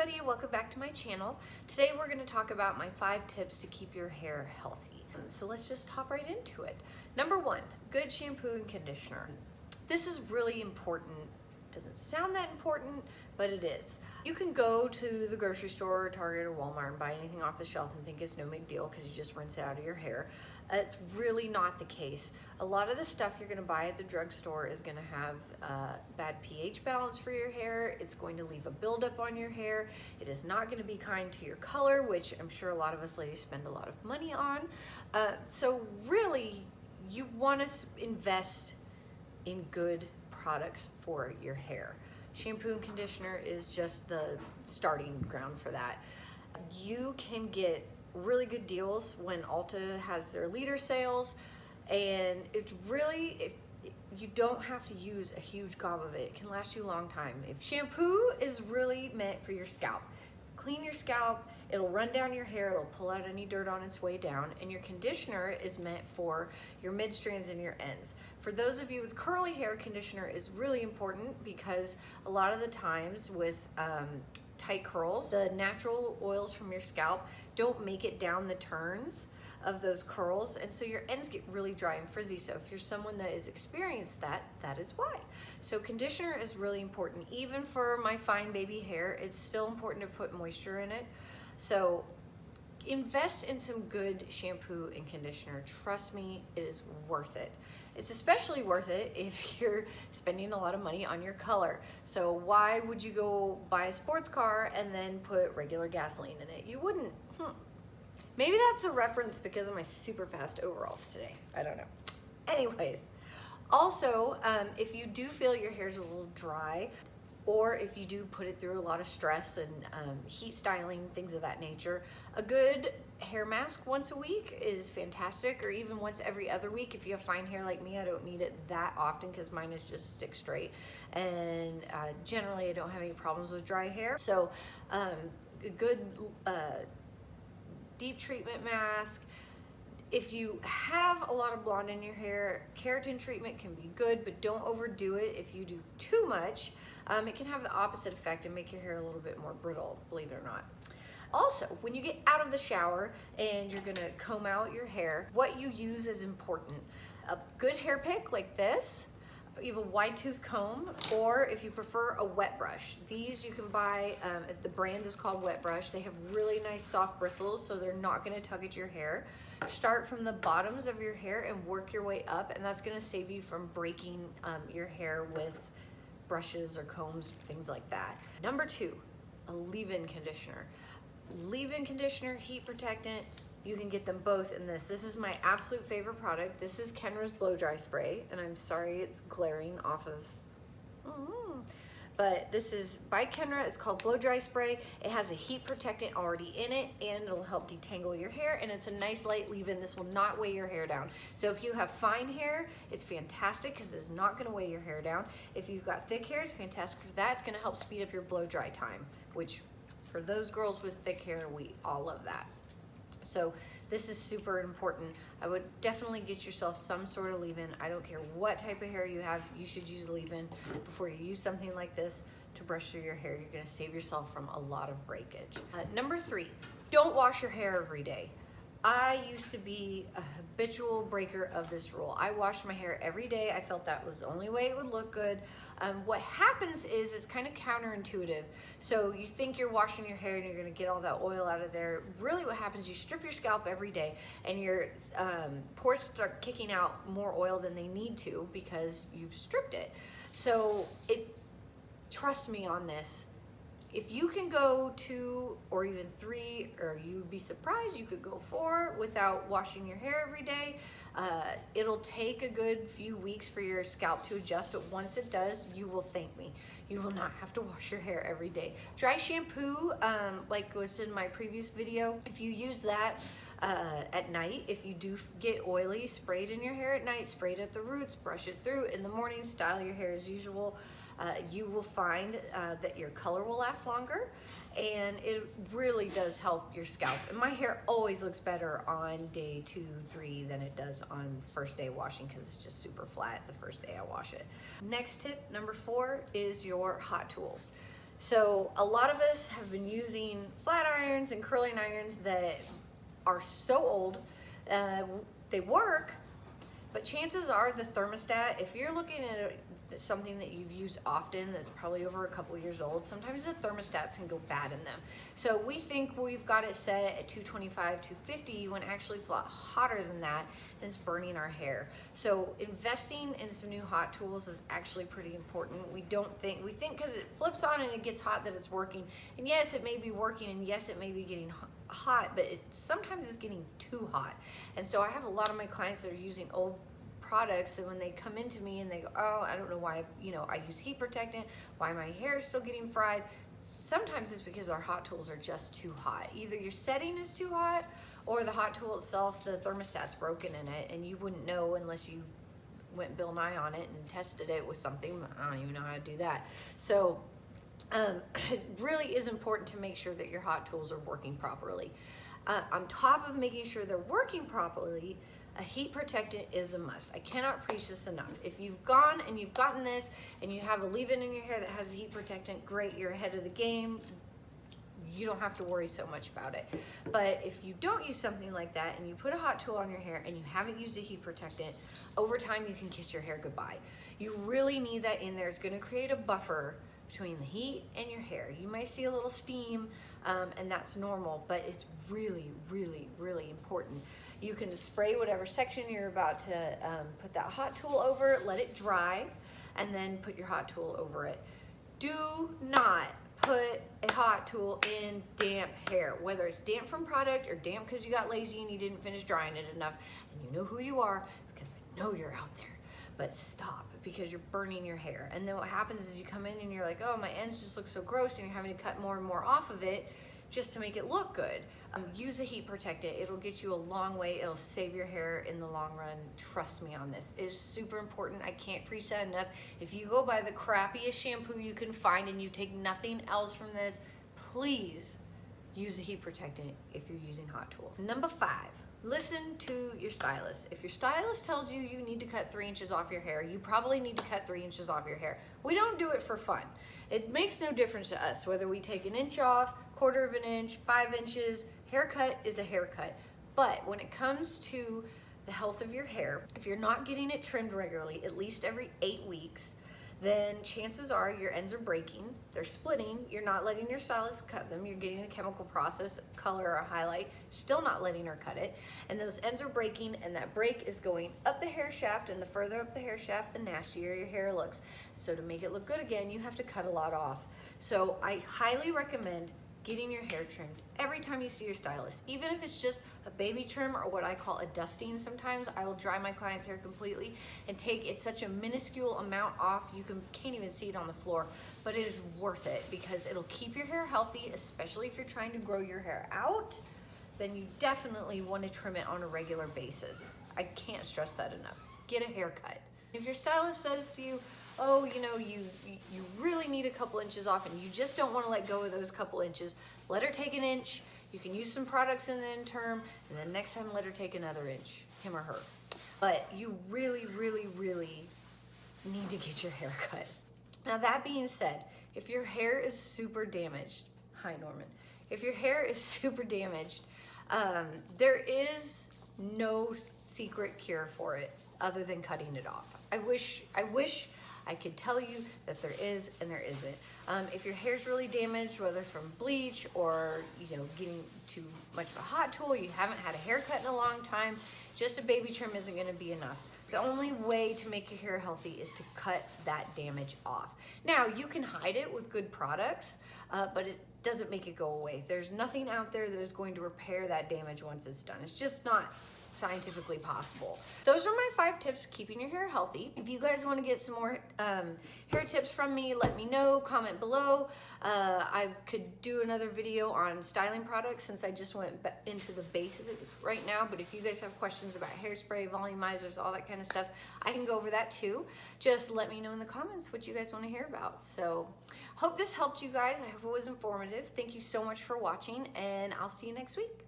everybody, welcome back to my channel. Today we're going to talk about my 5 tips to keep your hair healthy. So let's just hop right into it. Number 1, good shampoo and conditioner. This is really important. Doesn't sound that important, but it is. You can go to the grocery store or Target or Walmart and buy anything off the shelf and think it's no big deal because you just rinse it out of your hair. It's really not the case. A lot of the stuff you're going to buy at the drugstore is going to have bad pH balance for your hair. It's going to leave a buildup on your hair. It is not going to be kind to your color, which I'm sure a lot of us ladies spend a lot of money on. So really, you want to invest in good products for your hair. Shampoo and conditioner is just the starting ground for that. You can get really good deals when Ulta has their leader sales, and it's really, you don't have to use a huge gob of it. It can last you a long time. If shampoo is really meant for your scalp. Clean your scalp, it'll run down your hair, it'll pull out any dirt on its way down, and your conditioner is meant for your mid-strands and your ends. For those of you with curly hair, conditioner is really important because a lot of the times with tight curls, the natural oils from your scalp don't make it down the turns of those curls, and so your ends get really dry and frizzy. So if you're someone that has experienced that, that is why. So conditioner is really important. Even for my fine baby hair, it's still important to put moisture in it. So invest in some good shampoo and conditioner. Trust me, it is worth it. It's especially worth it if you're spending a lot of money on your color. So why would you go buy a sports car and then put regular gasoline in it? You wouldn't. Maybe that's a reference because of my super fast overalls today. I don't know. Anyways, also, if you do feel your hair's a little dry, or if you do put it through a lot of stress and heat styling, things of that nature, a good hair mask once a week is fantastic, or even once every other week. If you have fine hair like me, I don't need it that often because mine is just stick straight, and generally I don't have any problems with dry hair. So a good deep treatment mask. If you have a lot of blonde in your hair, keratin treatment can be good, but don't overdo it. If you do too much, it can have the opposite effect and make your hair a little bit more brittle, believe it or not. Also, when you get out of the shower and you're gonna comb out your hair, what you use is important. A good hair pick like this, you have a wide tooth comb, or if you prefer, a wet brush. These you can buy, the brand is called Wet Brush. They have really nice soft bristles, so they're not gonna tug at your hair. Start from the bottoms of your hair and work your way up, and that's gonna save you from breaking your hair with brushes or combs, things like that. Number 2, a leave-in conditioner. Leave-in conditioner, heat protectant, you can get them both in this. This is my absolute favorite product. This is Kenra's blow dry spray, and I'm sorry it's glaring off of, but this is by Kenra. It's called blow dry spray. It has a heat protectant already in it, and it'll help detangle your hair, and it's a nice light leave-in. This will not weigh your hair down. So if you have fine hair, it's fantastic because it's not gonna weigh your hair down. If you've got thick hair, it's fantastic for that. It's gonna help speed up your blow dry time, which for those girls with thick hair, we all love that. So this is super important. I would definitely get yourself some sort of leave-in. I don't care what type of hair you have, you should use a leave-in before you use something like this to brush through your hair. You're gonna save yourself from a lot of breakage. Number 3, don't wash your hair every day. I used to be a habitual breaker of this rule. I washed my hair every day. I felt that was the only way it would look good. What happens is it's kind of counterintuitive. So you think you're washing your hair and you're gonna get all that oil out of there. Really what happens, you strip your scalp every day and your pores start kicking out more oil than they need to because you've stripped it. So trust me on this. If you can go 2 or even 3, or you'd be surprised, you could go 4 without washing your hair every day. It'll take a good few weeks for your scalp to adjust, but once it does, you will thank me. You will not have to wash your hair every day. Dry shampoo, like was in my previous video, if you use that at night, if you do get oily, spray it in your hair at night, spray it at the roots, brush it through. In the morning, style your hair as usual. You will find that your color will last longer, and it really does help your scalp. And my hair always looks better on day 2, 3 than it does on the first day of washing because it's just super flat the first day I wash it. Next tip, number 4, is your hot tools. So a lot of us have been using flat irons and curling irons that are so old. They work, but chances are the thermostat, if you're looking at something that you've used often that's probably over a couple years old, sometimes the thermostats can go bad in them. So we think we've got it set at 225, 250 when actually it's a lot hotter than that and it's burning our hair. So investing in some new hot tools is actually pretty important. We think because it flips on and it gets hot that it's working. And yes, it may be working, and yes, it may be getting hot, but sometimes it's getting too hot. And so I have a lot of my clients that are using old products, and when they come into me and they go, oh, I don't know why, I use heat protectant, why my hair is still getting fried. Sometimes it's because our hot tools are just too hot. Either your setting is too hot, or the hot tool itself, the thermostat's broken in it, and you wouldn't know unless you went Bill Nye on it and tested it with something. I don't even know how to do that. So it really is important to make sure that your hot tools are working properly. On top of making sure they're working properly, a heat protectant is a must. I cannot preach this enough. If you've gone and you've gotten this and you have a leave-in in your hair that has a heat protectant, great, you're ahead of the game. You don't have to worry so much about it. But if you don't use something like that and you put a hot tool on your hair and you haven't used a heat protectant, over time you can kiss your hair goodbye. You really need that in there. It's gonna create a buffer between the heat and your hair. You might see a little steam, and that's normal, but it's really, really, really important. You can spray whatever section you're about to put that hot tool over, let it dry, and then put your hot tool over it. Do not put a hot tool in damp hair, whether it's damp from product or damp because you got lazy and you didn't finish drying it enough. And you know who you are, because I know you're out there. But stop, because you're burning your hair. And then what happens is you come in and you're like, oh, my ends just look so gross, and you're having to cut more and more off of it just to make it look good. Use a heat protectant. It'll get you a long way. It'll save your hair in the long run. Trust me on this. It is super important. I can't preach that enough. If you go buy the crappiest shampoo you can find and you take nothing else from this, please use a heat protectant if you're using hot tool. Number 5. Listen to your stylist. If your stylist tells you you need to cut 3 inches off your hair, you probably need to cut 3 inches off your hair. We don't do it for fun. It makes no difference to us whether we take 1 inch off, 1/4 of an inch, 5 inches. Haircut is a haircut. But when it comes to the health of your hair, if you're not getting it trimmed regularly, at least every 8 weeks, then chances are your ends are breaking, they're splitting, you're not letting your stylist cut them, you're getting a chemical process, color or a highlight, still not letting her cut it, and those ends are breaking, and that break is going up the hair shaft, and the further up the hair shaft, the nastier your hair looks. So to make it look good again, you have to cut a lot off. So I highly recommend getting your hair trimmed every time you see your stylist, even if it's just a baby trim or what I call a dusting. Sometimes I will dry my client's hair completely and take such a minuscule amount off you can't even see it on the floor, but it is worth it because it'll keep your hair healthy, especially if you're trying to grow your hair out. Then you definitely want to trim it on a regular basis. I can't stress that enough. Get a haircut. If your stylist says to you, oh, you really need a couple inches off and you just don't want to let go of those couple inches, let her take 1 inch. You can use some products in the interim, and then next time let her take another inch, him or her. But you really, really, really need to get your hair cut. Now that being said, if your hair is super damaged, hi Norman, if your hair is super damaged, there is no secret cure for it other than cutting it off. I wish I could tell you that there is, and there isn't. If your hair's really damaged, whether from bleach or getting too much of a hot tool, you haven't had a haircut in a long time, just a baby trim isn't going to be enough. The only way to make your hair healthy is to cut that damage off. Now, you can hide it with good products, but it doesn't make it go away. There's nothing out there that is going to repair that damage once it's done. It's just not scientifically possible. Those are my 5 tips to keeping your hair healthy. If you guys want to get some more hair tips from me, let me know, comment below. I could do another video on styling products since I just went into the basics right now, but if you guys have questions about hairspray, volumizers, all that kind of stuff, I can go over that too. Just let me know in the comments what you guys want to hear about. So hope this helped you guys. I hope it was informative. Thank you so much for watching, and I'll see you next week.